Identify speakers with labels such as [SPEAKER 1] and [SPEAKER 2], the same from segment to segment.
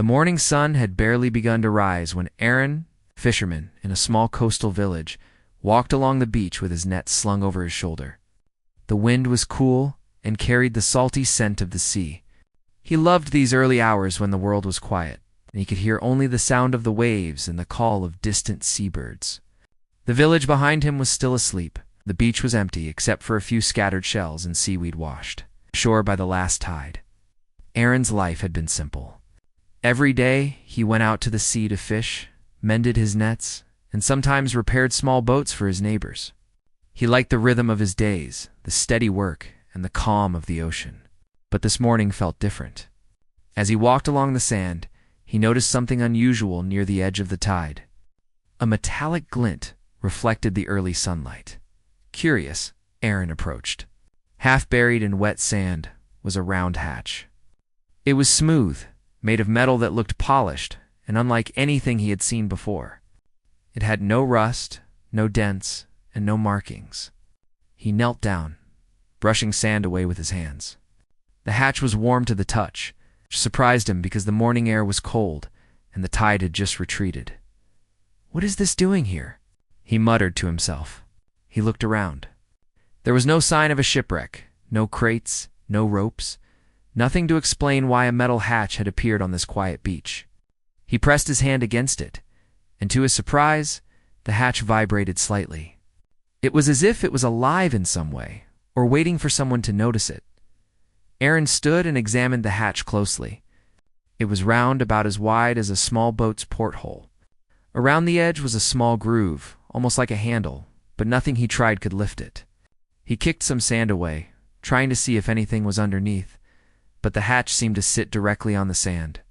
[SPEAKER 1] The morning sun had barely begun to rise when Aaron, fisherman in a small coastal village, walked along the beach with his net slung over his shoulder. The wind was cool and carried the salty scent of the sea. He loved these early hours when the world was quiet, and he could hear only the sound of the waves and the call of distant seabirds. The village behind him was still asleep. The beach was empty except for a few scattered shells and seaweed washed ashore by the last tide. Aaron's life had been simple. Every day he went out to the sea to fish, mended his nets, and sometimes repaired small boats for his neighbors. He liked the rhythm of his days, the steady work, and the calm of the ocean. But this morning felt different. As he walked along the sand, he noticed something unusual near the edge of the tide. A metallic glint reflected the early sunlight. Curious, Aaron approached. Half buried in wet sand was a round hatch. It was smooth, made of metal that looked polished and unlike anything he had seen before. It had no rust, no dents, and no markings. He knelt down, brushing sand away with his hands. The hatch was warm to the touch, which surprised him because the morning air was cold and the tide had just retreated. "What is this doing here?" he muttered to himself. He looked around. There was no sign of a shipwreck, no crates, no ropes, nothing to explain why a metal hatch had appeared on this quiet beach. He pressed his hand against it, and to his surprise, the hatch vibrated slightly. It was as if it was alive in some way, or waiting for someone to notice it. Aaron stood and examined the hatch closely. It was round, about as wide as a small boat's porthole. Around the edge was a small groove, almost like a handle, but nothing he tried could lift it. He kicked some sand away, trying to see if anything was underneath, but the hatch seemed to sit directly on the sand.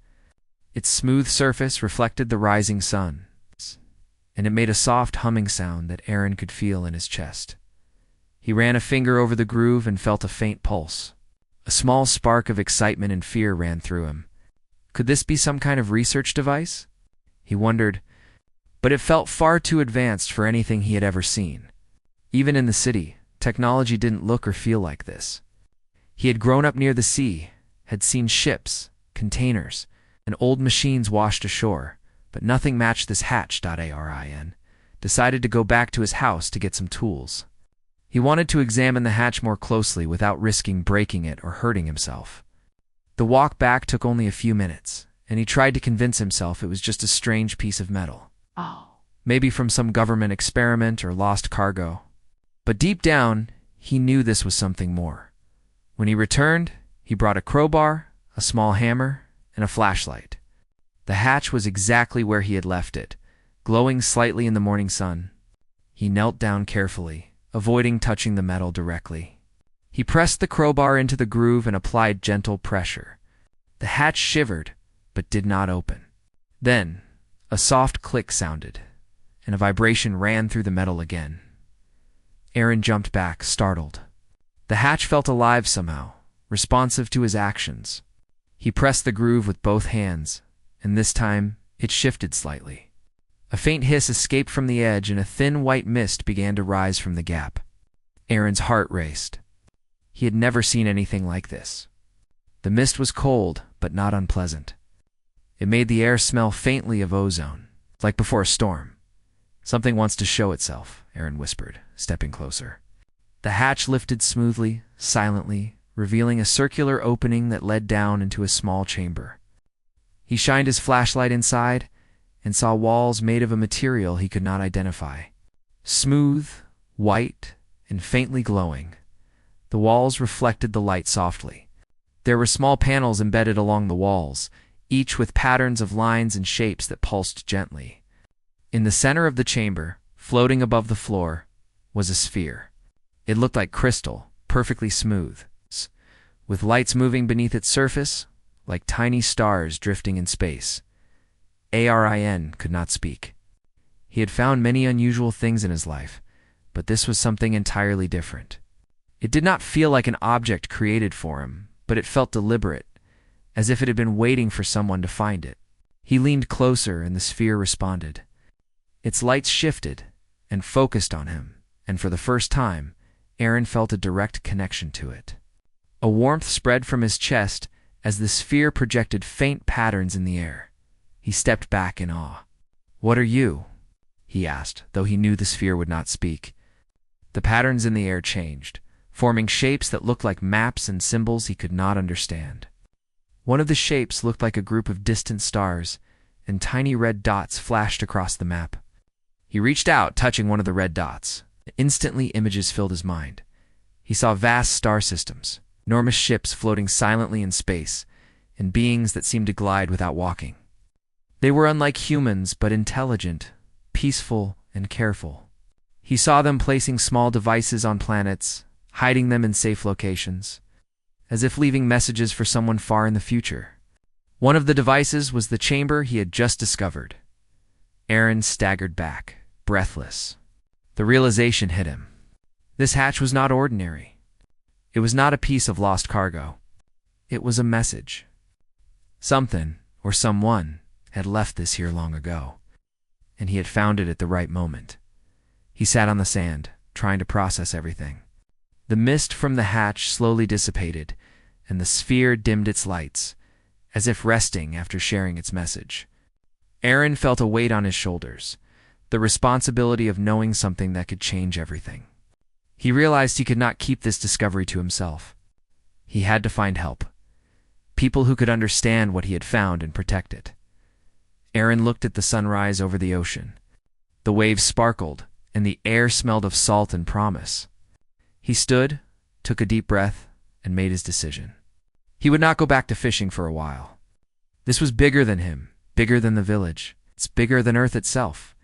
[SPEAKER 1] Its smooth surface reflected the rising sun, and it made a soft humming sound that Aaron could feel in his chest. He ran a finger over the groove and felt a faint pulse. A small spark of excitement and fear ran through him. Could this be some kind of research device? He wondered, but it felt far too advanced for anything he had ever seen. Even in the city, technology didn't look or feel like this. He had grown up near the sea, had seen ships, containers, and old machines washed ashore, but nothing matched this hatch. Arin decided to go back to his house to get some tools. He wanted to examine the hatch more closely without risking breaking it or hurting himself. The walk back took only a few minutes, and he tried to convince himself it was just a strange piece of metal. Maybe from some government experiment or lost cargo. But deep down, he knew this was something more. When he returned, he brought a crowbar, a small hammer, and a flashlight. The hatch was exactly where he had left it, glowing slightly in the morning sun. He knelt down carefully, avoiding touching the metal directly. He pressed the crowbar into the groove and applied gentle pressure. The hatch shivered, but did not open. Then, a soft click sounded, and a vibration ran through the metal again. Aaron jumped back, startled. The hatch felt alive somehow, responsive to his actions. He pressed the groove with both hands, and this time it shifted slightly. A faint hiss escaped from the edge and a thin white mist began to rise from the gap. Aaron's heart raced. He had never seen anything like this. The mist was cold, but not unpleasant. It made the air smell faintly of ozone, like before a storm. "Something wants to show itself," Aaron whispered, stepping closer. The hatch lifted smoothly, silently, revealing a circular opening that led down into a small chamber. He shined his flashlight inside and saw walls made of a material he could not identify. Smooth, white, and faintly glowing, the walls reflected the light softly. There were small panels embedded along the walls, each with patterns of lines and shapes that pulsed gently. In the center of the chamber, floating above the floor, was a sphere. It looked like crystal, perfectly smooth, with lights moving beneath its surface, like tiny stars drifting in space. Arin could not speak. He had found many unusual things in his life, but this was something entirely different. It did not feel like an object created for him, but it felt deliberate, as if it had been waiting for someone to find it. He leaned closer and the sphere responded. Its lights shifted and focused on him, and for the first time, Aaron felt a direct connection to it. A warmth spread from his chest As the sphere projected faint patterns in the air, he stepped back in awe. "What are you?" he asked, though he knew the sphere would not speak. The patterns in the air changed, forming shapes that looked like maps and symbols he could not understand. One of the shapes looked like a group of distant stars, and tiny red dots flashed across the map. He reached out, touching one of the red dots. Instantly, images filled his mind. He saw vast star systems, enormous ships floating silently in space, and beings that seemed to glide without walking. They were unlike humans, but intelligent, peaceful, and careful. He saw them placing small devices on planets, hiding them in safe locations, as if leaving messages for someone far in the future. One of the devices was the chamber he had just discovered. Aaron staggered back, breathless. The realization hit him. This hatch was not ordinary. It was not a piece of lost cargo. It was a message. Something, or someone, had left this here long ago, and he had found it at the right moment. He sat on the sand, trying to process everything. The mist from the hatch slowly dissipated, and the sphere dimmed its lights, as if resting after sharing its message. Aaron felt a weight on his shoulders, the responsibility of knowing something that could change everything. He realized he could not keep this discovery to himself. He had to find help. People who could understand what he had found and protect it. Aaron looked at the sunrise over the ocean. The waves sparkled, and the air smelled of salt and promise. He stood, took a deep breath, and made his decision. He would not go back to fishing for a while. This was bigger than him, bigger than the village. It's bigger than Earth itself.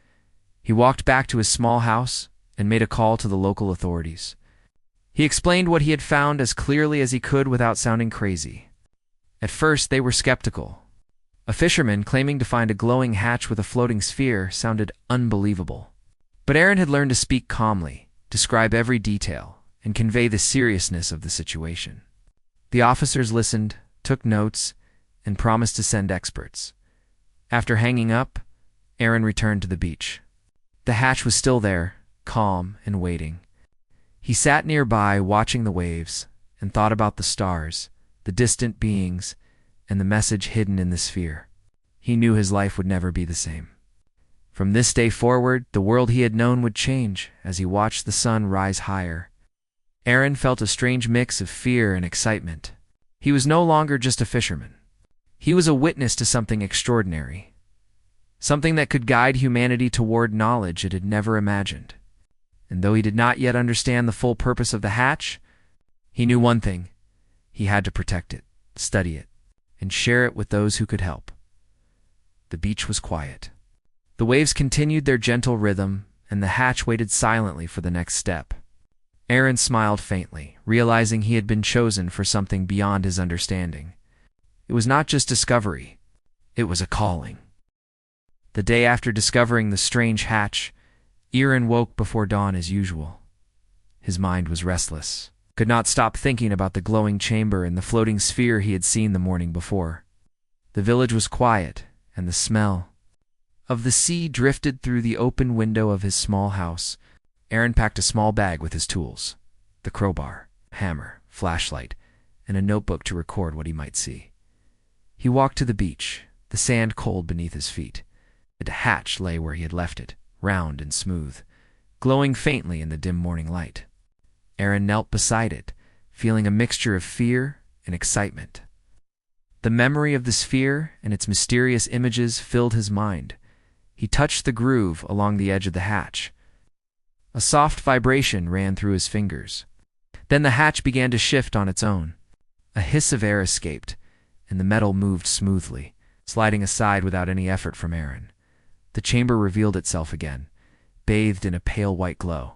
[SPEAKER 1] He walked back to his small house and made a call to the local authorities. He explained what he had found as clearly as he could without sounding crazy. At first, they were skeptical. A fisherman claiming to find a glowing hatch with a floating sphere sounded unbelievable. But Aaron had learned to speak calmly, describe every detail, and convey the seriousness of the situation. The officers listened, took notes, and promised to send experts. After hanging up, Aaron returned to the beach. The hatch was still there, calm and waiting. He sat nearby watching the waves and thought about the stars, the distant beings, and the message hidden in the sphere. He knew his life would never be the same. From this day forward, the world he had known would change as he watched the sun rise higher. Aaron felt a strange mix of fear and excitement. He was no longer just a fisherman. He was a witness to something extraordinary, something that could guide humanity toward knowledge it had never imagined. And though he did not yet understand the full purpose of the hatch, he knew one thing: he had to protect it, study it, and share it with those who could help. The beach was quiet. The waves continued their gentle rhythm, and the hatch waited silently for the next step. Aaron smiled faintly, realizing he had been chosen for something beyond his understanding. It was not just discovery, it was a calling. The day after discovering the strange hatch, Aaron woke before dawn as usual. His mind was restless, could not stop thinking about the glowing chamber and the floating sphere he had seen the morning before. The village was quiet, and the smell of the sea drifted through the open window of his small house. Aaron packed a small bag with his tools: the crowbar, hammer, flashlight, and a notebook to record what he might see. He walked to the beach, the sand cold beneath his feet. The hatch lay where he had left it, round and smooth, glowing faintly in the dim morning light. Aaron knelt beside it, feeling a mixture of fear and excitement. The memory of the sphere and its mysterious images filled his mind. He touched the groove along the edge of the hatch. A soft vibration ran through his fingers. Then the hatch began to shift on its own. A hiss of air escaped, and the metal moved smoothly, sliding aside without any effort from Aaron. The chamber revealed itself again, bathed in a pale white glow.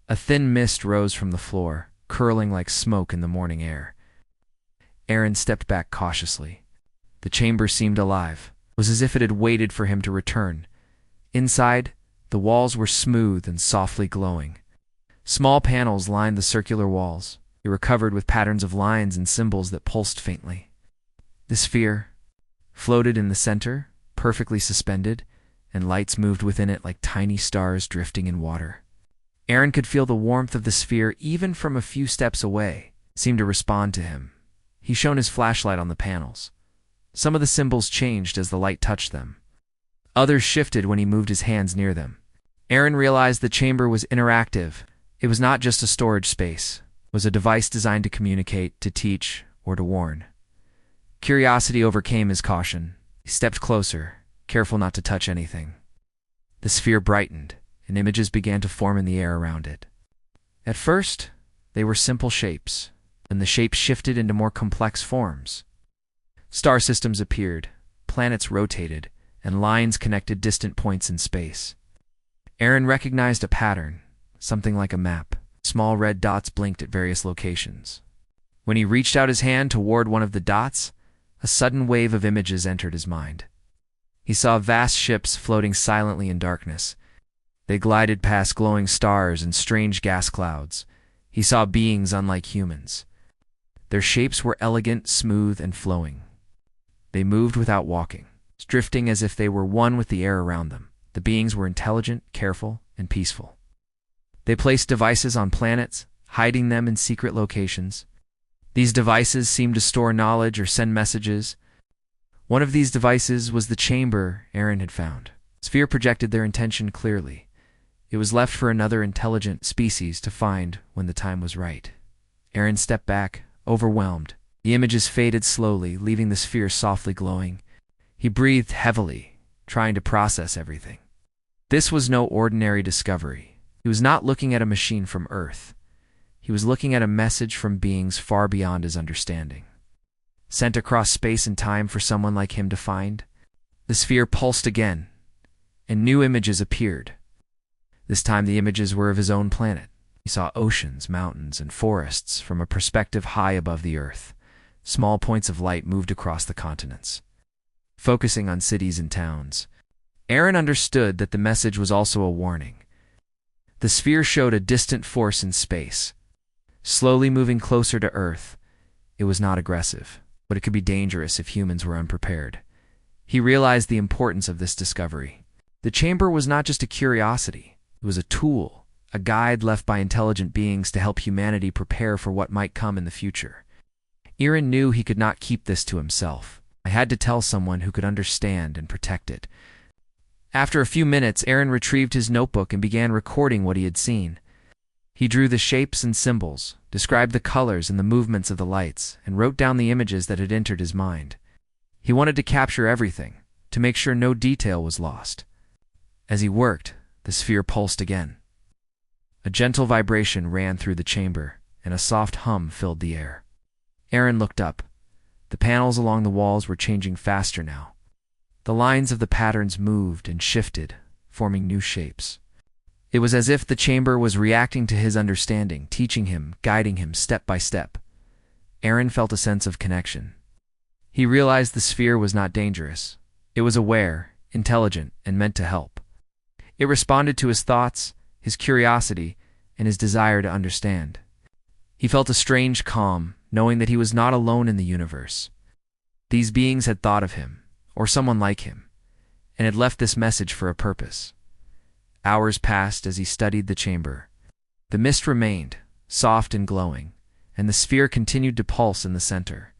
[SPEAKER 1] A thin mist rose from the floor, curling like smoke in the morning air. Aaron stepped back cautiously. The chamber seemed alive. It was as if it had waited for him to return. Inside, the walls were smooth and softly glowing. Small panels lined the circular walls. They were covered with patterns of lines and symbols that pulsed faintly. The sphere floated in the center, perfectly suspended, and lights moved within it like tiny stars drifting in water. Aaron could feel the warmth of the sphere even from a few steps away. It seemed to respond to him. he shone his flashlight on the panels. Some of the symbols changed as the light touched them. Others shifted when he moved his hands near them. Aaron realized the chamber was interactive. It was not just a storage space. It was a device designed to communicate, to teach, or to warn. Curiosity overcame his caution. He stepped closer, careful not to touch anything. The sphere brightened, and images began to form in the air around it. At first, they were simple shapes, then the shapes shifted into more complex forms. Star systems appeared, planets rotated, and lines connected distant points in space. Aaron recognized a pattern, something like a map. Small red dots blinked at various locations. When he reached out his hand toward one of the dots, a sudden wave of images entered his mind. He saw vast ships floating silently in darkness. They glided past glowing stars and strange gas clouds. He saw beings unlike humans. Their shapes were elegant, smooth, and flowing. They moved without walking, drifting as if they were one with the air around them. The beings were intelligent, careful, and peaceful. They placed devices on planets, hiding them in secret locations. These devices seemed to store knowledge or send messages. One of these devices was the chamber Aaron had found. The sphere projected their intention clearly. It was left for another intelligent species to find when the time was right. Aaron stepped back, overwhelmed. The images faded slowly, leaving the sphere softly glowing. He breathed heavily, trying to process everything. This was no ordinary discovery. He was not looking at a machine from Earth. He was looking at a message from beings far beyond his understanding, sent across space and time for someone like him to find. The sphere pulsed again, and new images appeared. This time the images were of his own planet. He saw oceans, mountains, and forests from a perspective high above the Earth. Small points of light moved across the continents, focusing on cities and towns. Aaron understood that the message was also a warning. The sphere showed a distant force in space, slowly moving closer to Earth. It was not aggressive, but it could be dangerous if humans were unprepared. He realized the importance of this discovery. The chamber was not just a curiosity. It was a tool, a guide left by intelligent beings to help humanity prepare for what might come in the future. Aaron knew he could not keep this to himself. I had to tell someone who could understand and protect it. After a few minutes, Aaron retrieved his notebook and began recording what he had seen. He drew the shapes and symbols, described the colors and the movements of the lights, and wrote down the images that had entered his mind. He wanted to capture everything, to make sure no detail was lost. As he worked, the sphere pulsed again. A gentle vibration ran through the chamber, and a soft hum filled the air. Aaron looked up. The panels along the walls were changing faster now. The lines of the patterns moved and shifted, forming new shapes. It was as if the chamber was reacting to his understanding, teaching him, guiding him step by step. Aaron felt a sense of connection. He realized the sphere was not dangerous. It was aware, intelligent, and meant to help. It responded to his thoughts, his curiosity, and his desire to understand. He felt a strange calm, knowing that he was not alone in the universe. These beings had thought of him, or someone like him, and had left this message for a purpose. Hours passed as he studied the chamber. The mist remained, soft and glowing, and the sphere continued to pulse in the center.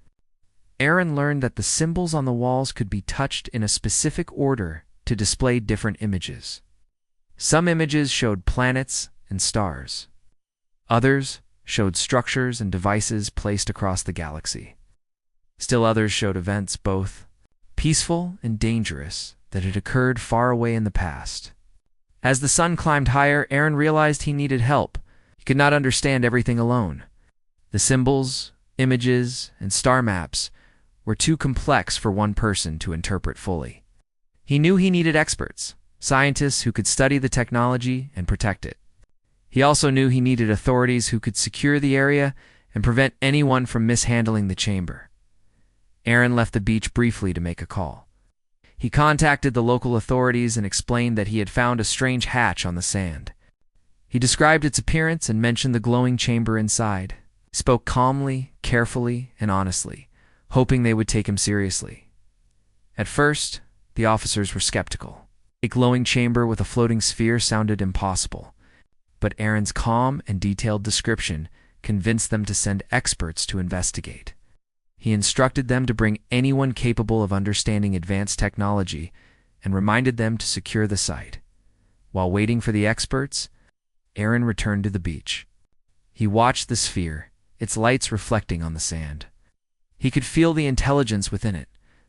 [SPEAKER 1] Aaron learned that the symbols on the walls could be touched in a specific order to display different images. Some images showed planets and stars. Others showed structures and devices placed across the galaxy. Still others showed events both peaceful and dangerous that had occurred far away in the past. As the sun climbed higher, Aaron realized he needed help. He could not understand everything alone. The symbols, images, and star maps were too complex for one person to interpret fully. He knew he needed experts, scientists who could study the technology and protect it. He also knew he needed authorities who could secure the area and prevent anyone from mishandling the chamber. Aaron left the beach briefly to make a call. He contacted the local authorities and explained that he had found a strange hatch on the sand. He described its appearance and mentioned the glowing chamber inside. He spoke calmly, carefully, and honestly, hoping they would take him seriously. At first, the officers were skeptical. A glowing chamber with a floating sphere sounded impossible, but Aaron's calm and detailed description convinced them to send experts to investigate. He instructed them to bring anyone capable of understanding advanced technology and reminded them to secure the site. While waiting for the experts, Aaron returned to the beach. He watched the sphere, its lights reflecting on the sand. He could feel the intelligence within it,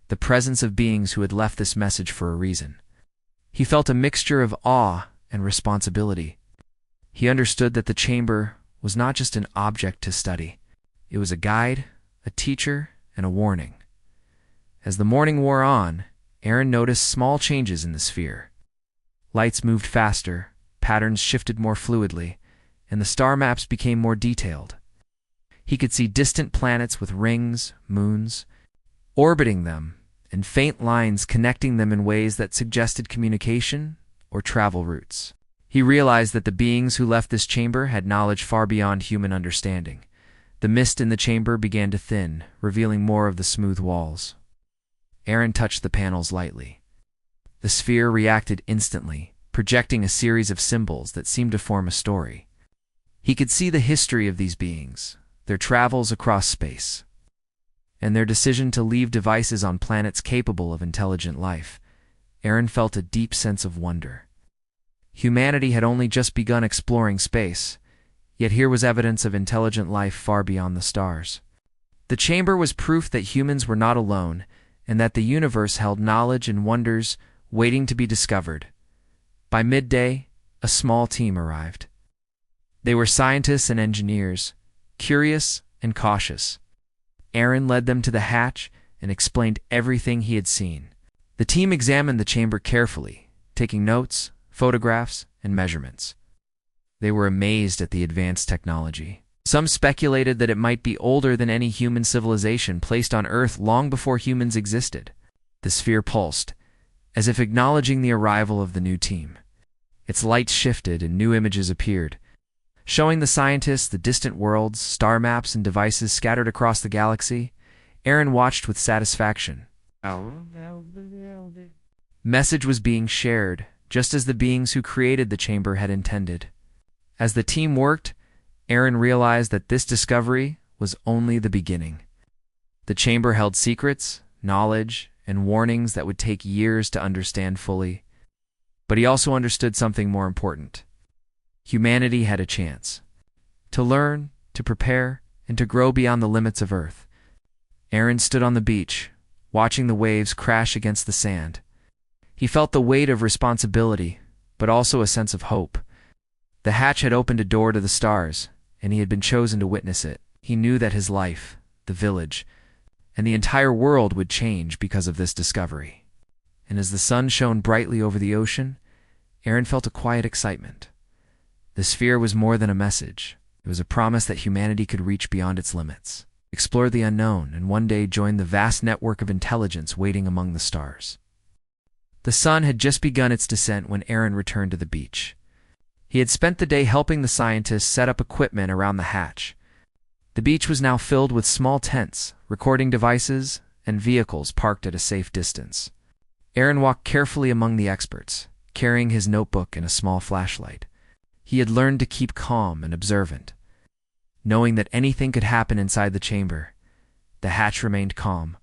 [SPEAKER 1] the presence of beings who had left this message for a reason. He felt a mixture of awe and responsibility. He understood that the chamber was not just an object to study. It was a guide, a teacher, and a warning. As the morning wore on, Aaron noticed small changes in the sphere. Lights moved faster, patterns shifted more fluidly, and the star maps became more detailed. He could see distant planets with rings, moons, orbiting them, and faint lines connecting them in ways that suggested communication or travel routes. He realized that the beings who left this chamber had knowledge far beyond human understanding. The mist in the chamber began to thin, revealing more of the smooth walls. Aaron touched the panels lightly. The sphere reacted instantly, projecting a series of symbols that seemed to form a story. He could see the history of these beings, their travels across space, and their decision to leave devices on planets capable of intelligent life. Aaron felt a deep sense of wonder. Humanity had only just begun exploring space, yet here was evidence of intelligent life far beyond the stars. The chamber was proof that humans were not alone, and that the universe held knowledge and wonders waiting to be discovered. By midday, a small team arrived. They were scientists and engineers, curious and cautious. Aaron led them to the hatch and explained everything he had seen. The team examined the chamber carefully, taking notes, photographs, and measurements. They were amazed at the advanced technology. Some speculated that it might be older than any human civilization placed on Earth long before humans existed. The sphere pulsed, as if acknowledging the arrival of the new team. Its lights shifted and new images appeared, showing the scientists the distant worlds, star maps, and devices scattered across the galaxy. Aaron watched with satisfaction. Message was being shared, just as the beings who created the chamber had intended. As the team worked, Aaron realized that this discovery was only the beginning. The chamber held secrets, knowledge, and warnings that would take years to understand fully. But he also understood something more important. Humanity had a chance to learn, to prepare, and to grow beyond the limits of Earth. Aaron stood on the beach, watching the waves crash against the sand. He felt the weight of responsibility, but also a sense of hope. The hatch had opened a door to the stars, and he had been chosen to witness it. He knew that his life, the village, and the entire world would change because of this discovery. And as the sun shone brightly over the ocean, Aaron felt a quiet excitement. The sphere was more than a message. It was a promise that humanity could reach beyond its limits, explore the unknown, and one day join the vast network of intelligence waiting among the stars. The sun had just begun its descent when Aaron returned to the beach. He had spent the day helping the scientists set up equipment around the hatch. The beach was now filled with small tents, recording devices, and vehicles parked at a safe distance. Aaron walked carefully among the experts, carrying his notebook and a small flashlight. He had learned to keep calm and observant. Knowing that anything could happen inside the chamber, the hatch remained calm,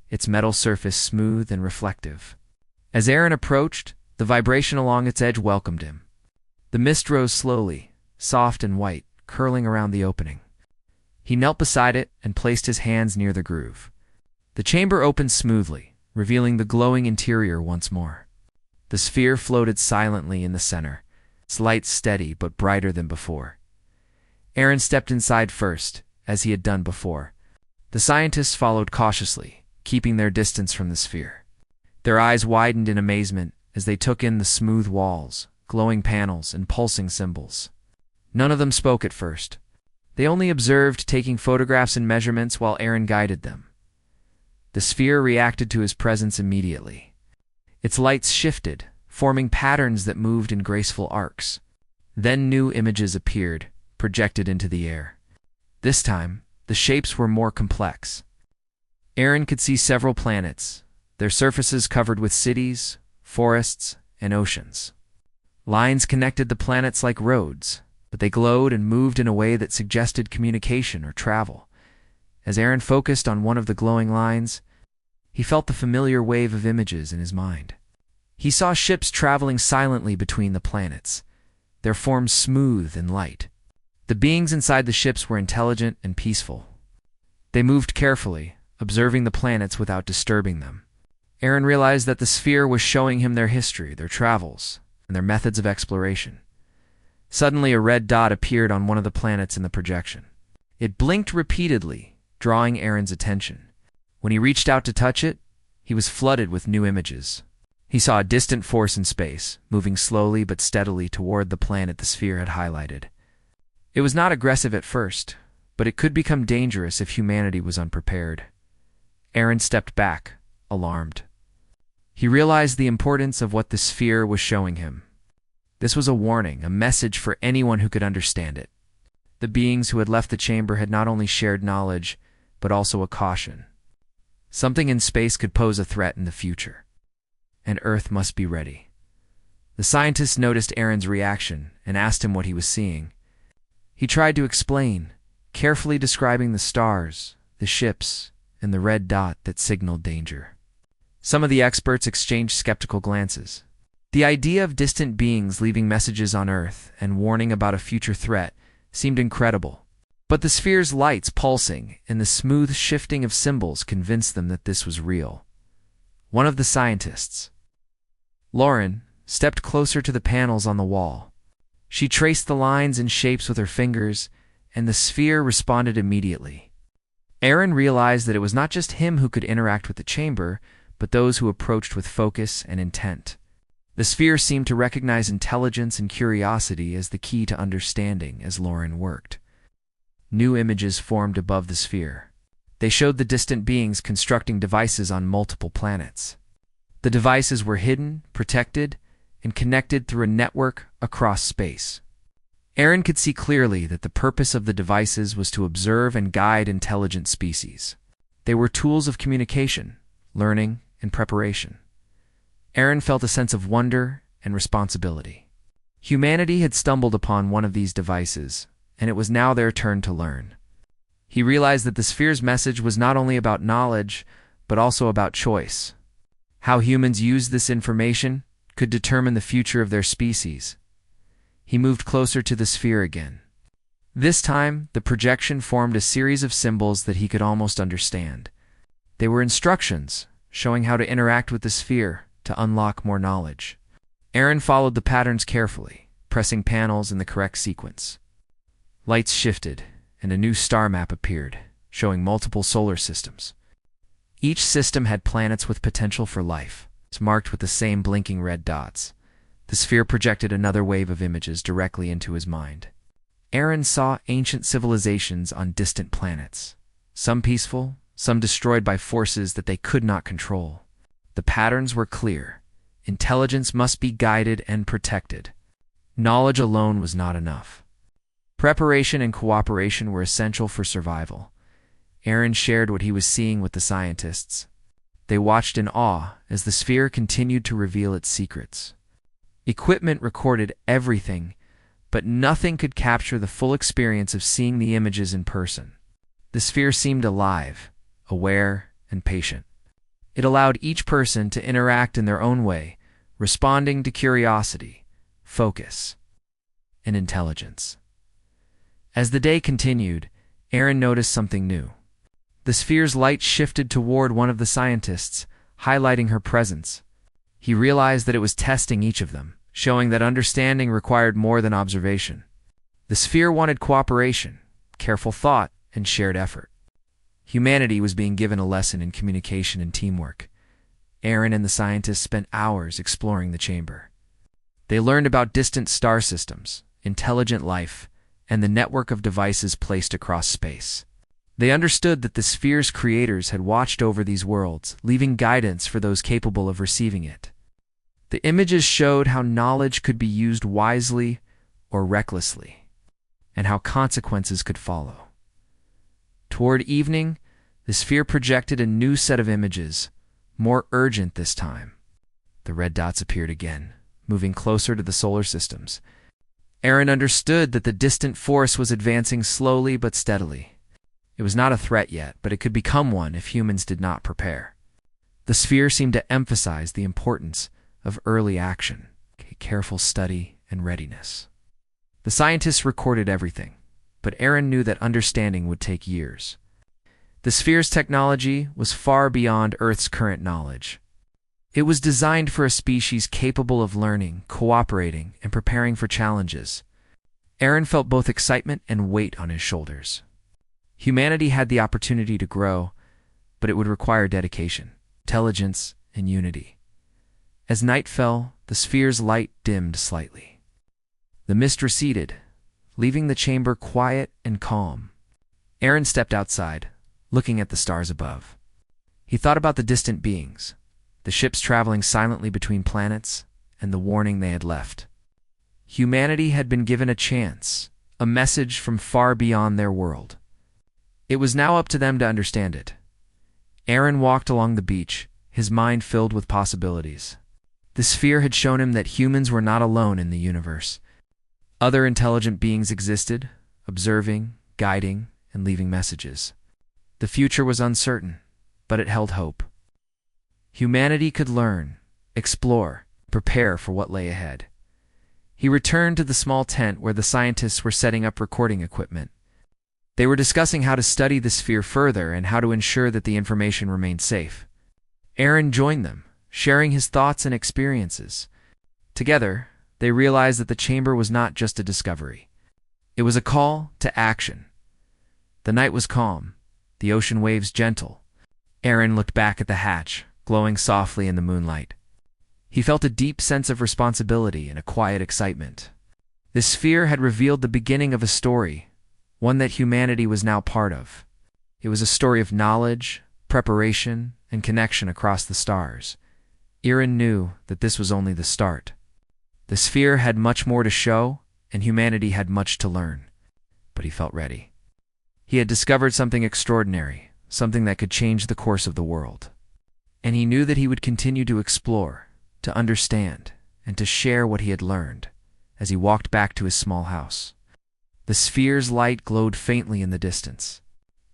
[SPEAKER 1] its metal surface smooth and reflective. As Aaron approached, the vibration along its edge welcomed him. The mist rose slowly, soft and white, curling around the opening. He knelt beside it and placed his hands near the groove. The chamber opened smoothly, revealing the glowing interior once more. The sphere floated silently in the center, its light steady but brighter than before. Aaron stepped inside first, as he had done before. The scientists followed cautiously, keeping their distance from the sphere. Their eyes widened in amazement as they took in the smooth walls, glowing panels, and pulsing symbols. None of them spoke at first. They only observed, taking photographs and measurements while Aaron guided them. The sphere reacted to his presence immediately. Its lights shifted, forming patterns that moved in graceful arcs. Then new images appeared, projected into the air. This time, the shapes were more complex. Aaron could see several planets, their surfaces covered with cities, forests, and oceans. Lines connected the planets like roads, but they glowed and moved in a way that suggested communication or travel. As Aaron focused on one of the glowing lines, he felt the familiar wave of images in his mind. He saw ships traveling silently between the planets, their forms smooth and light. The beings inside the ships were intelligent and peaceful. They moved carefully, observing the planets without disturbing them. Aaron realized that the sphere was showing him their history, their travels, and their methods of exploration. Suddenly, a red dot appeared on one of the planets in the projection. It blinked repeatedly, drawing Aaron's attention. When he reached out to touch it, he was flooded with new images. He saw a distant force in space, moving slowly but steadily toward the planet the sphere had highlighted. It was not aggressive at first, but it could become dangerous if humanity was unprepared. Aaron stepped back, alarmed. He realized the importance of what the sphere was showing him. This was a warning, a message for anyone who could understand it. The beings who had left the chamber had not only shared knowledge, but also a caution. Something in space could pose a threat in the future, and Earth must be ready. The scientists noticed Aaron's reaction and asked him what he was seeing. He tried to explain, carefully describing the stars, the ships, and the red dot that signaled danger. Some of the experts exchanged skeptical glances. The idea of distant beings leaving messages on Earth and warning about a future threat seemed incredible. But the sphere's lights pulsing and the smooth shifting of symbols convinced them that this was real. One of the scientists, Lauren, stepped closer to the panels on the wall. She traced the lines and shapes with her fingers, and the sphere responded immediately. Aaron realized that it was not just him who could interact with the chamber, but those who approached with focus and intent. The sphere seemed to recognize intelligence and curiosity as the key to understanding as Lauren worked. New images formed above the sphere. They showed the distant beings constructing devices on multiple planets. The devices were hidden, protected, and connected through a network across space. Aaron could see clearly that the purpose of the devices was to observe and guide intelligent species. They were tools of communication, learning, and preparation. Aaron felt a sense of wonder and responsibility. Humanity had stumbled upon one of these devices, and it was now their turn to learn. He realized that the sphere's message was not only about knowledge, but also about choice. How humans used this information could determine the future of their species. He moved closer to the sphere again. This time, the projection formed a series of symbols that he could almost understand. They were instructions, showing how to interact with the sphere to unlock more knowledge. Aaron followed the patterns carefully, pressing panels in the correct sequence. Lights shifted, and a new star map appeared, showing multiple solar systems. Each system had planets with potential for life, marked with the same blinking red dots. The sphere projected another wave of images directly into his mind. Aaron saw ancient civilizations on distant planets, some peaceful, some destroyed by forces that they could not control. The patterns were clear. Intelligence must be guided and protected. Knowledge alone was not enough. Preparation and cooperation were essential for survival. Aaron shared what he was seeing with the scientists. They watched in awe as the sphere continued to reveal its secrets. Equipment recorded everything, but nothing could capture the full experience of seeing the images in person. The sphere seemed alive, aware, and patient. It allowed each person to interact in their own way, responding to curiosity, focus, and intelligence. As the day continued, Aaron noticed something new. The sphere's light shifted toward one of the scientists, highlighting her presence. He realized that it was testing each of them, showing that understanding required more than observation. The sphere wanted cooperation, careful thought, and shared effort. Humanity was being given a lesson in communication and teamwork. Aaron and the scientists spent hours exploring the chamber. They learned about distant star systems, intelligent life, and the network of devices placed across space. They understood that the sphere's creators had watched over these worlds, leaving guidance for those capable of receiving it. The images showed how knowledge could be used wisely or recklessly, and how consequences could follow. Toward evening, the sphere projected a new set of images, more urgent this time. The red dots appeared again, moving closer to the solar systems. Aaron understood that the distant force was advancing slowly but steadily. It was not a threat yet, but it could become one if humans did not prepare. The sphere seemed to emphasize the importance of early action, careful study, and readiness. The scientists recorded everything, but Aaron knew that understanding would take years. The sphere's technology was far beyond Earth's current knowledge. It was designed for a species capable of learning, cooperating, and preparing for challenges. Aaron felt both excitement and weight on his shoulders. Humanity had the opportunity to grow, but it would require dedication, intelligence, and unity. As night fell, the sphere's light dimmed slightly. The mist receded, leaving the chamber quiet and calm. Aaron stepped outside, looking at the stars above. He thought about the distant beings, the ships traveling silently between planets, and the warning they had left. Humanity had been given a chance, a message from far beyond their world. It was now up to them to understand it. Aaron walked along the beach, his mind filled with possibilities. The sphere had shown him that humans were not alone in the universe. Other intelligent beings existed, observing, guiding, and leaving messages. The future was uncertain, but it held hope. Humanity could learn, explore, prepare for what lay ahead. He returned to the small tent where the scientists were setting up recording equipment. They were discussing how to study the sphere further and how to ensure that the information remained safe. Aaron joined them, sharing his thoughts and experiences. Together, they realized that the chamber was not just a discovery. It was a call to action. The night was calm, the ocean waves gentle. Aaron looked back at the hatch, glowing softly in the moonlight. He felt a deep sense of responsibility and a quiet excitement. The sphere had revealed the beginning of a story, one that humanity was now part of. It was a story of knowledge, preparation, and connection across the stars. Aaron knew that this was only the start. The sphere had much more to show, and humanity had much to learn. But he felt ready. He had discovered something extraordinary, something that could change the course of the world. And he knew that he would continue to explore, to understand, and to share what he had learned as he walked back to his small house. The sphere's light glowed faintly in the distance.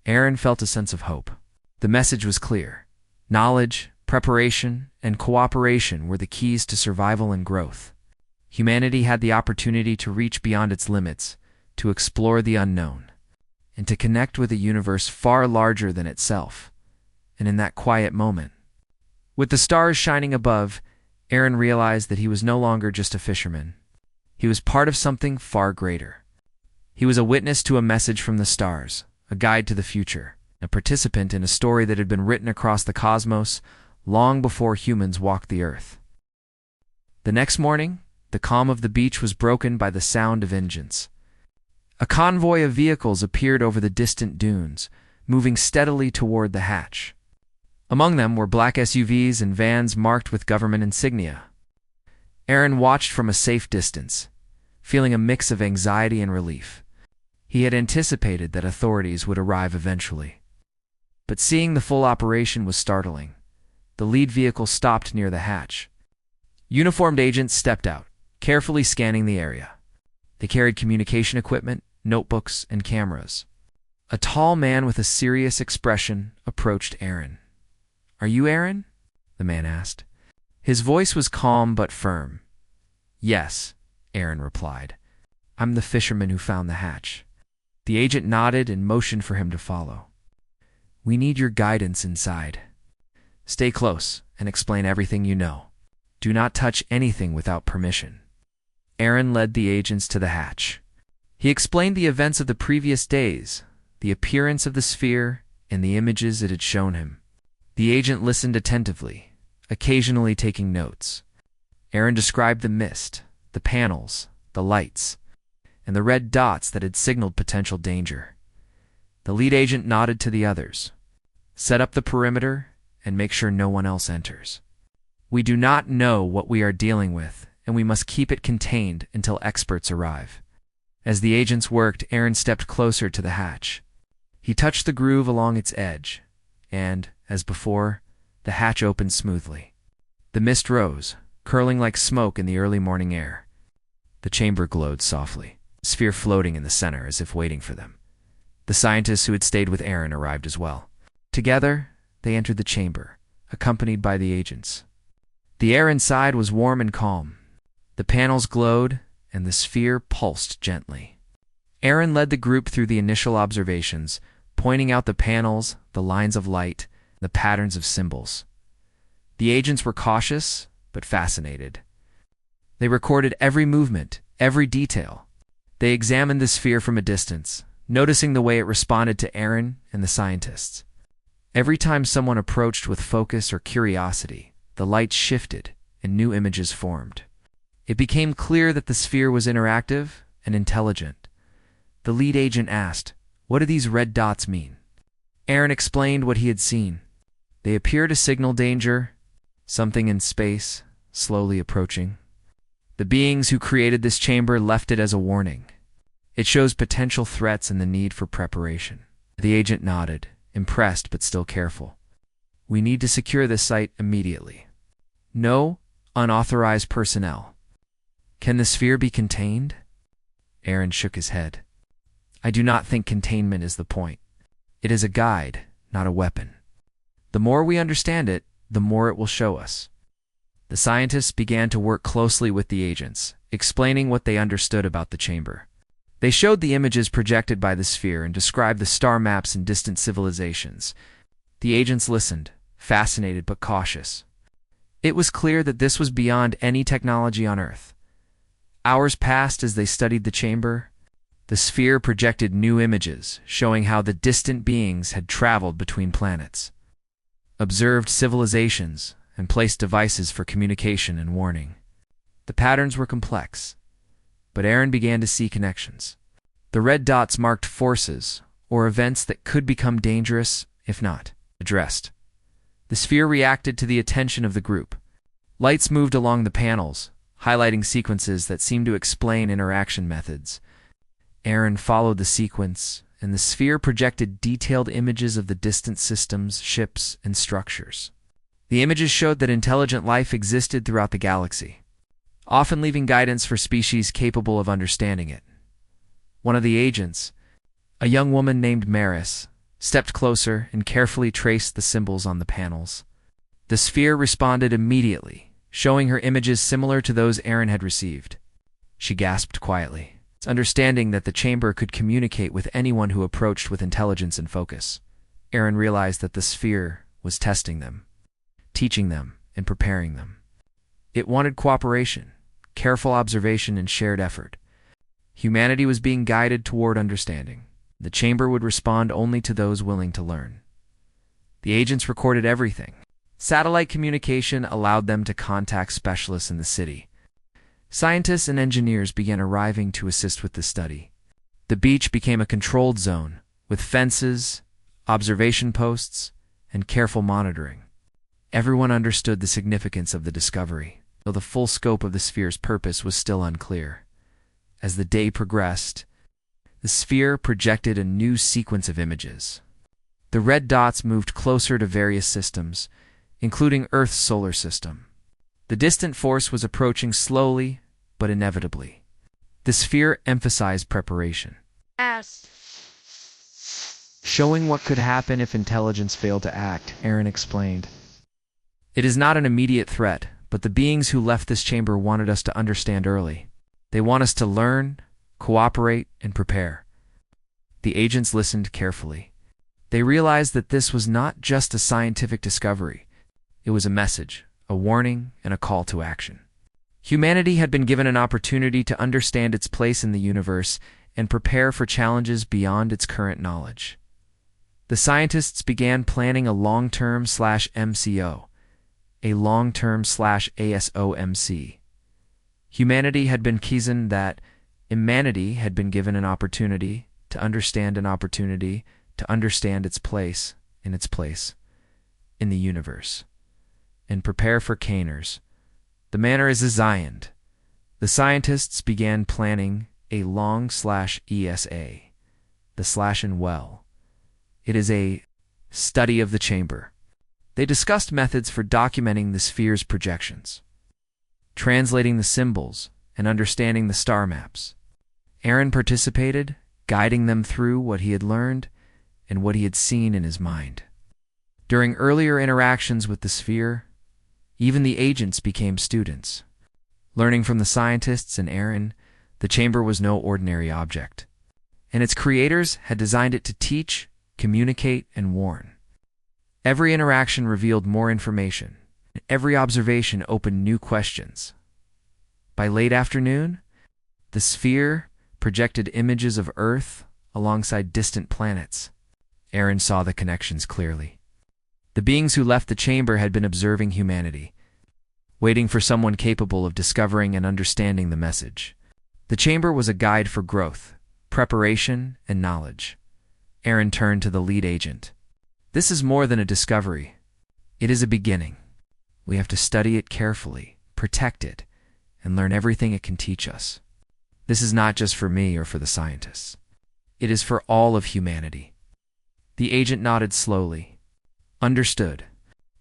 [SPEAKER 1] Aaron felt a sense of hope. The message was clear. Knowledge, preparation, and cooperation were the keys to survival and growth. Humanity had the opportunity to reach beyond its limits, to explore the unknown, and to connect with a universe far larger than itself. And in that quiet moment, with the stars shining above, Aaron realized that he was no longer just a fisherman. He was part of something far greater. He was a witness to a message from the stars, a guide to the future, a participant in a story that had been written across the cosmos long before humans walked the earth. The next morning, the calm of the beach was broken by the sound of engines. A convoy of vehicles appeared over the distant dunes, moving steadily toward the hatch. Among them were black SUVs and vans marked with government insignia. Aaron watched from a safe distance, feeling a mix of anxiety and relief. He had anticipated that authorities would arrive eventually. But seeing the full operation was startling. The lead vehicle stopped near the hatch. Uniformed agents stepped out, carefully scanning the area. They carried communication equipment, notebooks, and cameras. A tall man with a serious expression approached Aaron. "Are you Aaron?" the man asked. His voice was calm but firm. "Yes," Aaron replied. "I'm the fisherman who found the hatch." The agent nodded and motioned for him to follow. "We need your guidance inside. Stay close and explain everything you know. Do not touch anything without permission." Aaron led the agents to the hatch. He explained the events of the previous days, the appearance of the sphere, and the images it had shown him. The agent listened attentively, occasionally taking notes. Aaron described the mist, the panels, the lights, and the red dots that had signaled potential danger. The lead agent nodded to the others. "Set up the perimeter and make sure no one else enters. We do not know what we are dealing with, and we must keep it contained until experts arrive." As the agents worked, Aaron stepped closer to the hatch. He touched the groove along its edge, and, as before, the hatch opened smoothly. The mist rose, curling like smoke in the early morning air. The chamber glowed softly, the sphere floating in the center as if waiting for them. The scientists who had stayed with Aaron arrived as well. Together, they entered the chamber, accompanied by the agents. The air inside was warm and calm. The panels glowed, and the sphere pulsed gently. Aaron led the group through the initial observations, pointing out the panels, the lines of light, the patterns of symbols. The agents were cautious, but fascinated. They recorded every movement, every detail. They examined the sphere from a distance, noticing the way it responded to Aaron and the scientists. Every time someone approached with focus or curiosity, the light shifted and new images formed. It became clear that the sphere was interactive and intelligent. The lead agent asked, "What do these red dots mean?" Aaron explained what he had seen. They appear to signal danger, something in space, slowly approaching. The beings who created this chamber left it as a warning. It shows potential threats and the need for preparation. The agent nodded, impressed but still careful. "We need to secure this site immediately. No unauthorized personnel." "Can the sphere be contained?" Aaron shook his head. "I do not think containment is the point. It is a guide, not a weapon. The more we understand it, the more it will show us." The scientists began to work closely with the agents, explaining what they understood about the chamber. They showed the images projected by the sphere and described the star maps and distant civilizations. The agents listened, fascinated but cautious. It was clear that this was beyond any technology on Earth. Hours passed as they studied the chamber. The sphere projected new images, showing how the distant beings had traveled between planets, observed civilizations, and placed devices for communication and warning. The patterns were complex, but Aaron began to see connections. The red dots marked forces or events that could become dangerous if not addressed. The sphere reacted to the attention of the group. Lights moved along the panels, highlighting sequences that seemed to explain interaction methods. Aaron followed the sequence, and the sphere projected detailed images of the distant systems, ships, and structures. The images showed that intelligent life existed throughout the galaxy, often leaving guidance for species capable of understanding it. One of the agents, a young woman named Maris, stepped closer and carefully traced the symbols on the panels. The sphere responded immediately, showing her images similar to those Aaron had received. She gasped quietly, understanding that the chamber could communicate with anyone who approached with intelligence and focus. Aaron realized that the sphere was testing them, teaching them, and preparing them. It wanted cooperation, careful observation, and shared effort. Humanity was being guided toward understanding. The chamber would respond only to those willing to learn. The agents recorded everything. Satellite communication allowed them to contact specialists in the city. Scientists and engineers began arriving to assist with the study. The beach became a controlled zone, with fences, observation posts, and careful monitoring. Everyone understood the significance of the discovery, though the full scope of the sphere's purpose was still unclear. As the day progressed, the sphere projected a new sequence of images. The red dots moved closer to various systems, including Earth's solar system. The distant force was approaching slowly, but inevitably. The sphere emphasized preparation, showing what could happen if intelligence failed to act. Aaron explained, "It is not an immediate threat, but the beings who left this chamber wanted us to understand early. They want us to learn, cooperate, and prepare." The agents listened carefully. They realized that this was not just a scientific discovery. It was a message, a warning, and a call to action. Humanity had been given an opportunity to understand its place in the universe and prepare for challenges beyond its current knowledge. The scientists began planning a long-term/MCO, a long-term/ASOMC. Humanity had been given an opportunity to understand its place in the universe, and prepare for Caners. The manner is designed. The scientists began planning a long/ESA, the slash and well. It is a study of the chamber. They discussed methods for documenting the sphere's projections, translating the symbols, and understanding the star maps. Aaron participated, guiding them through what he had learned and what he had seen in his mind. During earlier interactions with the sphere, even the agents became students. Learning from the scientists and Aaron, the chamber was no ordinary object, and its creators had designed it to teach, communicate, and warn. Every interaction revealed more information, and every observation opened new questions. By late afternoon, the sphere projected images of Earth alongside distant planets. Aaron saw the connections clearly. The beings who left the chamber had been observing humanity, waiting for someone capable of discovering and understanding the message. The chamber was a guide for growth, preparation, and knowledge. Aaron turned to the lead agent. This is more than a discovery. It is a beginning. We have to study it carefully, protect it, and learn everything it can teach us. This is not just for me or for the scientists. It is for all of humanity. The agent nodded slowly. Understood.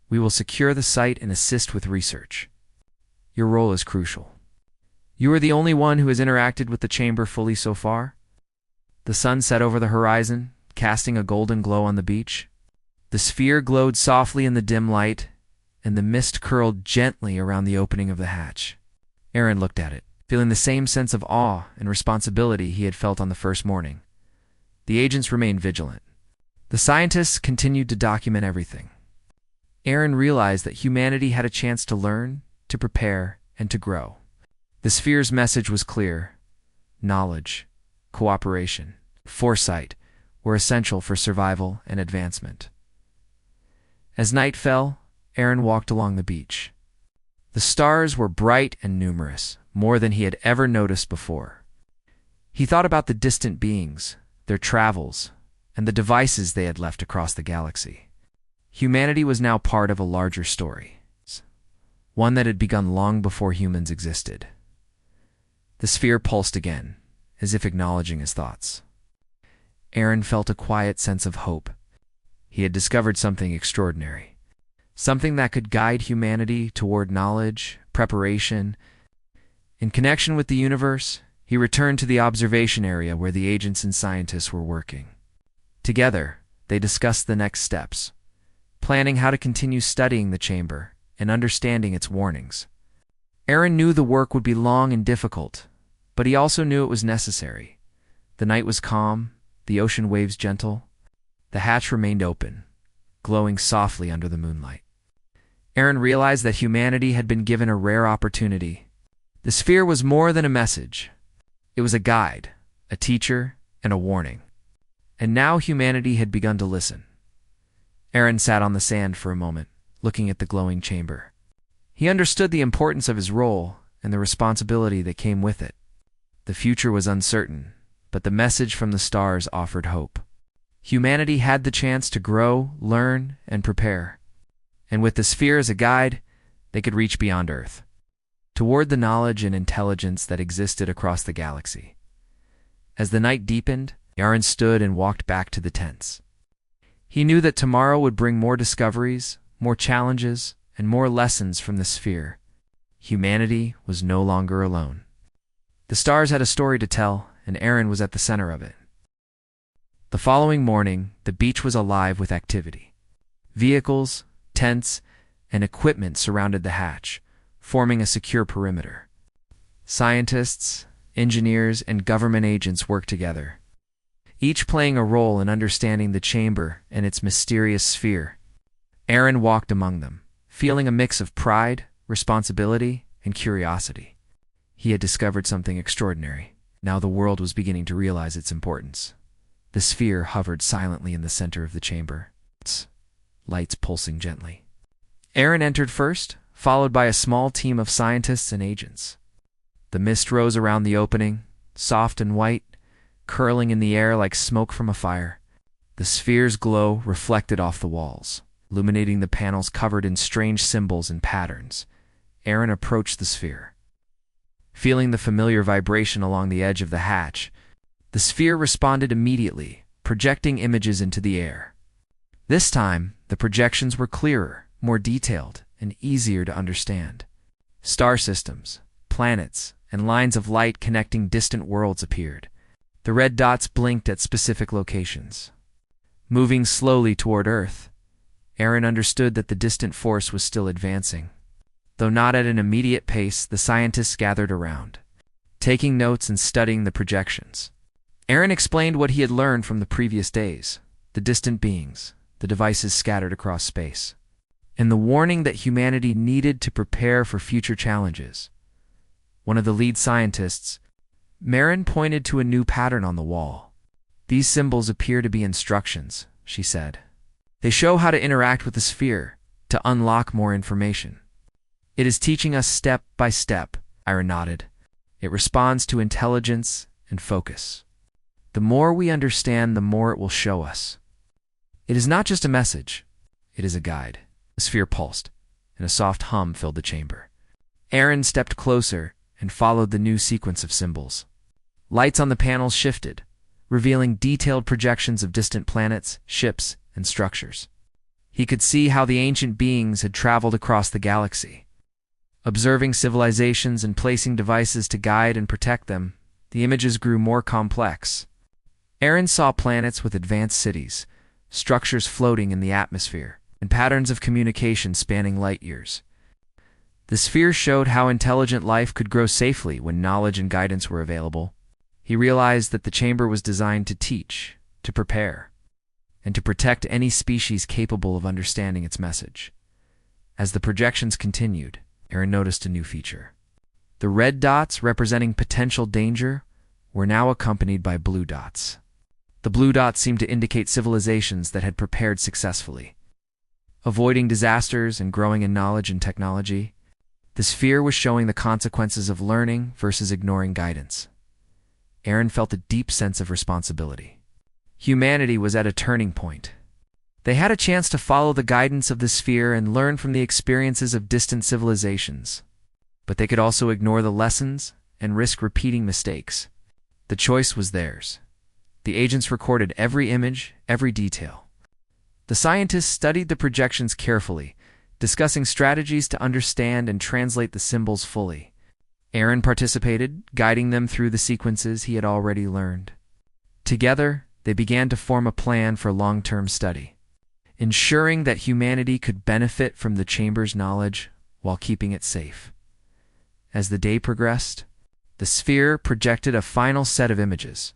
[SPEAKER 1] We will secure the site and assist with research. Your role is crucial. You are the only one who has interacted with the chamber fully so far. The sun set over the horizon, casting a golden glow on the beach. The sphere glowed softly in the dim light, and the mist curled gently around the opening of the hatch. Aaron looked at it, feeling the same sense of awe and responsibility he had felt on the first morning. The agents remained vigilant. The scientists continued to document everything. Aaron realized that humanity had a chance to learn, to prepare, and to grow. The sphere's message was clear. Knowledge, cooperation, foresight were essential for survival and advancement. As night fell, Aaron walked along the beach. The stars were bright and numerous, more than he had ever noticed before. He thought about the distant beings, their travels, and the devices they had left across the galaxy. Humanity was now part of a larger story, one that had begun long before humans existed. The sphere pulsed again, as if acknowledging his thoughts. Aaron felt a quiet sense of hope. He had discovered something extraordinary, something that could guide humanity toward knowledge, preparation. In connection with the universe, he returned to the observation area where the agents and scientists were working. Together, they discussed the next steps, planning how to continue studying the chamber and understanding its warnings. Aaron knew the work would be long and difficult, but he also knew it was necessary. The night was calm, the ocean waves gentle. The hatch remained open, glowing softly under the moonlight. Aaron realized that humanity had been given a rare opportunity. The sphere was more than a message. It was a guide, a teacher, and a warning. And now humanity had begun to listen. Aaron sat on the sand for a moment, looking at the glowing chamber. He understood the importance of his role and the responsibility that came with it. The future was uncertain, but the message from the stars offered hope. Humanity had the chance to grow, learn, and prepare. And with the sphere as a guide, they could reach beyond Earth, toward the knowledge and intelligence that existed across the galaxy. As the night deepened, Aaron stood and walked back to the tents. He knew that tomorrow would bring more discoveries, more challenges, and more lessons from the sphere. Humanity was no longer alone. The stars had a story to tell, and Aaron was at the center of it. The following morning, the beach was alive with activity. Vehicles, tents, and equipment surrounded the hatch, forming a secure perimeter. Scientists, engineers, and government agents worked together, each playing a role in understanding the chamber and its mysterious sphere. Aaron walked among them, feeling a mix of pride, responsibility, and curiosity. He had discovered something extraordinary. Now the world was beginning to realize its importance. The sphere hovered silently in the center of the chamber, its lights pulsing gently. Aaron entered first, followed by a small team of scientists and agents. The mist rose around the opening, soft and white, curling in the air like smoke from a fire. The sphere's glow reflected off the walls, illuminating the panels covered in strange symbols and patterns. Aaron approached the sphere. Feeling the familiar vibration along the edge of the hatch, the sphere responded immediately, projecting images into the air. This time, the projections were clearer, more detailed, and easier to understand. Star systems, planets, and lines of light connecting distant worlds appeared. The red dots blinked at specific locations. Moving slowly toward Earth, Aaron understood that the distant force was still advancing. Though not at an immediate pace, the scientists gathered around, taking notes and studying the projections. Aaron explained what he had learned from the previous days: the distant beings, the devices scattered across space, and the warning that humanity needed to prepare for future challenges. One of the lead scientists, Marin, pointed to a new pattern on the wall. "These symbols appear to be instructions," she said. "They show how to interact with the sphere, to unlock more information." "It is teaching us step by step," Aaron nodded. "It responds to intelligence and focus. The more we understand, the more it will show us. It is not just a message, it is a guide." The sphere pulsed, and a soft hum filled the chamber. Aaron stepped closer and followed the new sequence of symbols. Lights on the panels shifted, revealing detailed projections of distant planets, ships, and structures. He could see how the ancient beings had traveled across the galaxy. Observing civilizations and placing devices to guide and protect them, the images grew more complex. Aaron saw planets with advanced cities, structures floating in the atmosphere, and patterns of communication spanning light years. The sphere showed how intelligent life could grow safely when knowledge and guidance were available. He realized that the chamber was designed to teach, to prepare, and to protect any species capable of understanding its message. As the projections continued, Aaron noticed a new feature. The red dots, representing potential danger, were now accompanied by blue dots. The blue dots seemed to indicate civilizations that had prepared successfully, avoiding disasters and growing in knowledge and technology. The sphere was showing the consequences of learning versus ignoring guidance. Aaron felt a deep sense of responsibility. Humanity was at a turning point. They had a chance to follow the guidance of the sphere and learn from the experiences of distant civilizations. But they could also ignore the lessons and risk repeating mistakes. The choice was theirs. The agents recorded every image, every detail. The scientists studied the projections carefully, discussing strategies to understand and translate the symbols fully. Aaron participated, guiding them through the sequences he had already learned. Together, they began to form a plan for long-term study, ensuring that humanity could benefit from the chamber's knowledge while keeping it safe. As the day progressed, the sphere projected a final set of images.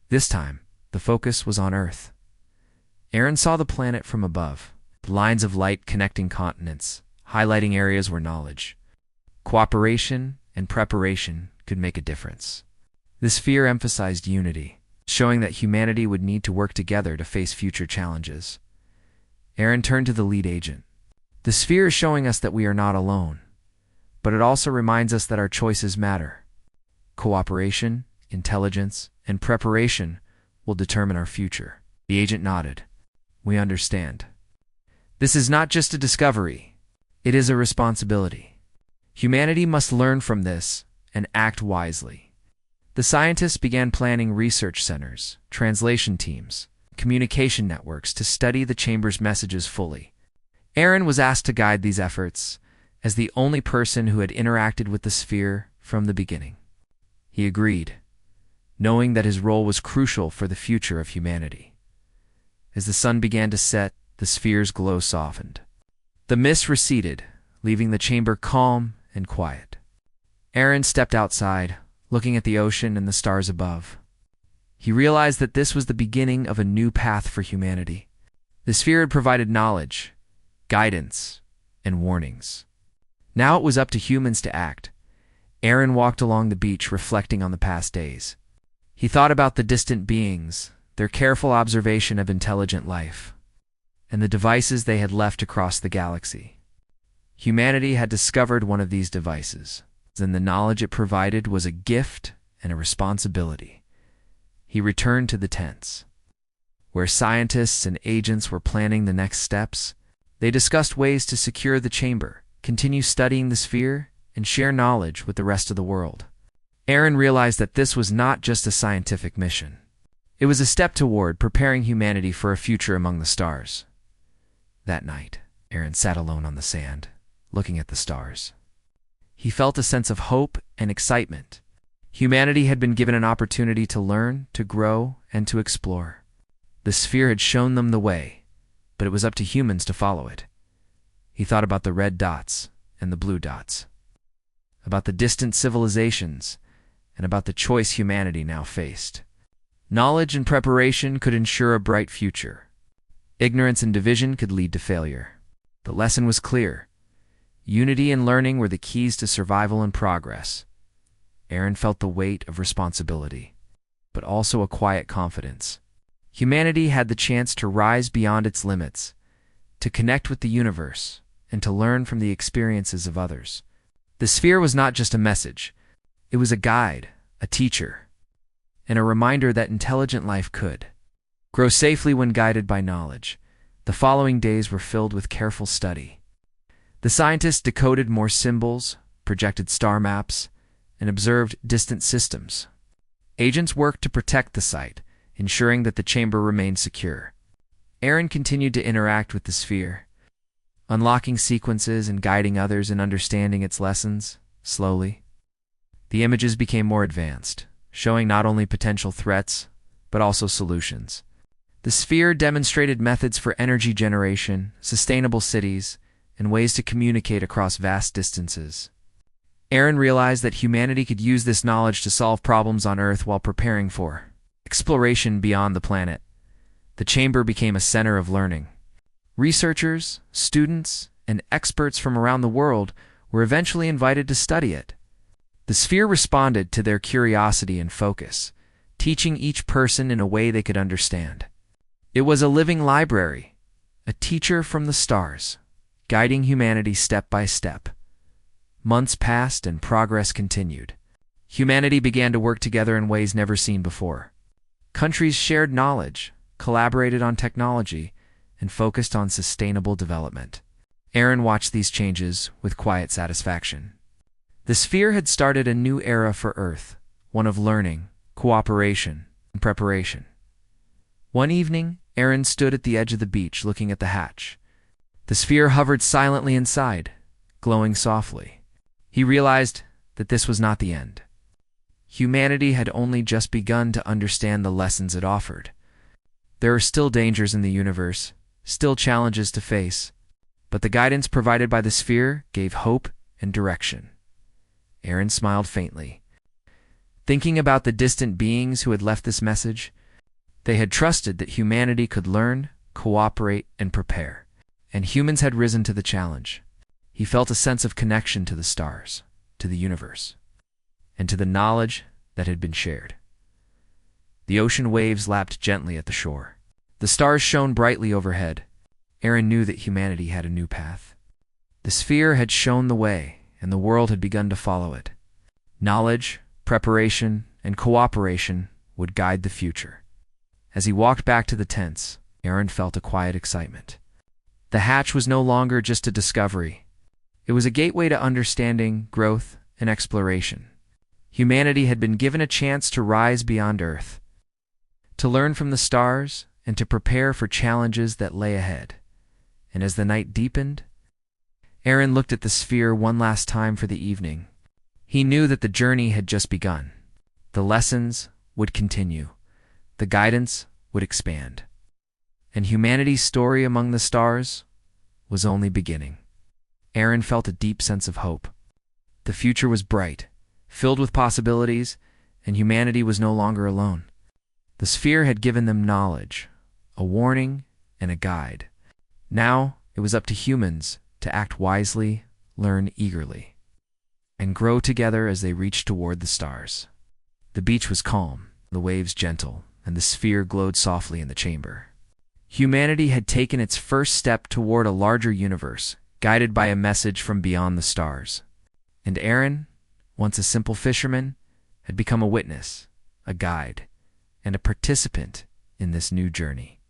[SPEAKER 1] This time, the focus was on Earth. Aaron saw the planet from above, lines of light connecting continents, highlighting areas where knowledge, cooperation, and preparation could make a difference. The sphere emphasized unity, showing that humanity would need to work together to face future challenges. Aaron turned to the lead agent. "The sphere is showing us that we are not alone, but it also reminds us that our choices matter. Cooperation, intelligence, and preparation will determine our future." The agent nodded. "We understand. This is not just a discovery, it is a responsibility. Humanity must learn from this and act wisely." The scientists began planning research centers, translation teams, communication networks to study the chamber's messages fully. Aaron was asked to guide these efforts as the only person who had interacted with the sphere from the beginning. He agreed, knowing that his role was crucial for the future of humanity. As the sun began to set, the sphere's glow softened. The mist receded, leaving the chamber calm and quiet. Aaron stepped outside, looking at the ocean and the stars above. He realized that this was the beginning of a new path for humanity. The sphere had provided knowledge, guidance, and warnings. Now it was up to humans to act. Aaron walked along the beach, reflecting on the past days. He thought about the distant beings, their careful observation of intelligent life, and the devices they had left across the galaxy. Humanity had discovered one of these devices, and the knowledge it provided was a gift and a responsibility. He returned to the tents, where scientists and agents were planning the next steps. They discussed ways to secure the chamber, continue studying the sphere, and share knowledge with the rest of the world. Aaron realized that this was not just a scientific mission. It was a step toward preparing humanity for a future among the stars. That night, Aaron sat alone on the sand, looking at the stars. He felt a sense of hope and excitement. Humanity had been given an opportunity to learn, to grow, and to explore. The sphere had shown them the way, but it was up to humans to follow it. He thought about the red dots and the blue dots, about the distant civilizations, and about the choice humanity now faced. Knowledge and preparation could ensure a bright future. Ignorance and division could lead to failure. The lesson was clear. Unity and learning were the keys to survival and progress. Aaron felt the weight of responsibility, but also a quiet confidence. Humanity had the chance to rise beyond its limits, to connect with the universe, and to learn from the experiences of others. The sphere was not just a message. It was a guide, a teacher, and a reminder that intelligent life could grow safely when guided by knowledge. The following days were filled with careful study. The scientists decoded more symbols, projected star maps, and observed distant systems. Agents worked to protect the site, ensuring that the chamber remained secure. Aaron continued to interact with the sphere, unlocking sequences and guiding others in understanding its lessons. Slowly, the images became more advanced, showing not only potential threats, but also solutions. The sphere demonstrated methods for energy generation, sustainable cities, and ways to communicate across vast distances. Aaron realized that humanity could use this knowledge to solve problems on Earth while preparing for exploration beyond the planet. The chamber became a center of learning. Researchers, students, and experts from around the world were eventually invited to study it. The sphere responded to their curiosity and focus, teaching each person in a way they could understand. It was a living library, a teacher from the stars, guiding humanity step by step. Months passed and progress continued. Humanity began to work together in ways never seen before. Countries shared knowledge, collaborated on technology, and focused on sustainable development. Aaron watched these changes with quiet satisfaction. The sphere had started a new era for Earth, one of learning, cooperation, and preparation. One evening, Aaron stood at the edge of the beach looking at the hatch. The sphere hovered silently inside, glowing softly. He realized that this was not the end. Humanity had only just begun to understand the lessons it offered. There are still dangers in the universe, still challenges to face, but the guidance provided by the sphere gave hope and direction. Aaron smiled faintly. Thinking about the distant beings who had left this message, they had trusted that humanity could learn, cooperate, and prepare, and humans had risen to the challenge. He felt a sense of connection to the stars, to the universe, and to the knowledge that had been shared. The ocean waves lapped gently at the shore. The stars shone brightly overhead. Aaron knew that humanity had a new path. The sphere had shown the way, and the world had begun to follow it. Knowledge, preparation, and cooperation would guide the future. As he walked back to the tents, Aaron felt a quiet excitement. The hatch was no longer just a discovery. It was a gateway to understanding, growth, and exploration. Humanity had been given a chance to rise beyond Earth, to learn from the stars, and to prepare for challenges that lay ahead. And as the night deepened, Aaron looked at the sphere one last time for the evening. He knew that the journey had just begun. The lessons would continue. The guidance would expand. And humanity's story among the stars was only beginning. Aaron felt a deep sense of hope. The future was bright, filled with possibilities, and humanity was no longer alone. The sphere had given them knowledge, a warning, and a guide. Now it was up to humans to act wisely, learn eagerly, and grow together as they reached toward the stars. The beach was calm, the waves gentle, and the sphere glowed softly in the chamber. Humanity had taken its first step toward a larger universe, guided by a message from beyond the stars. And Aaron, once a simple fisherman, had become a witness, a guide, and a participant in this new journey.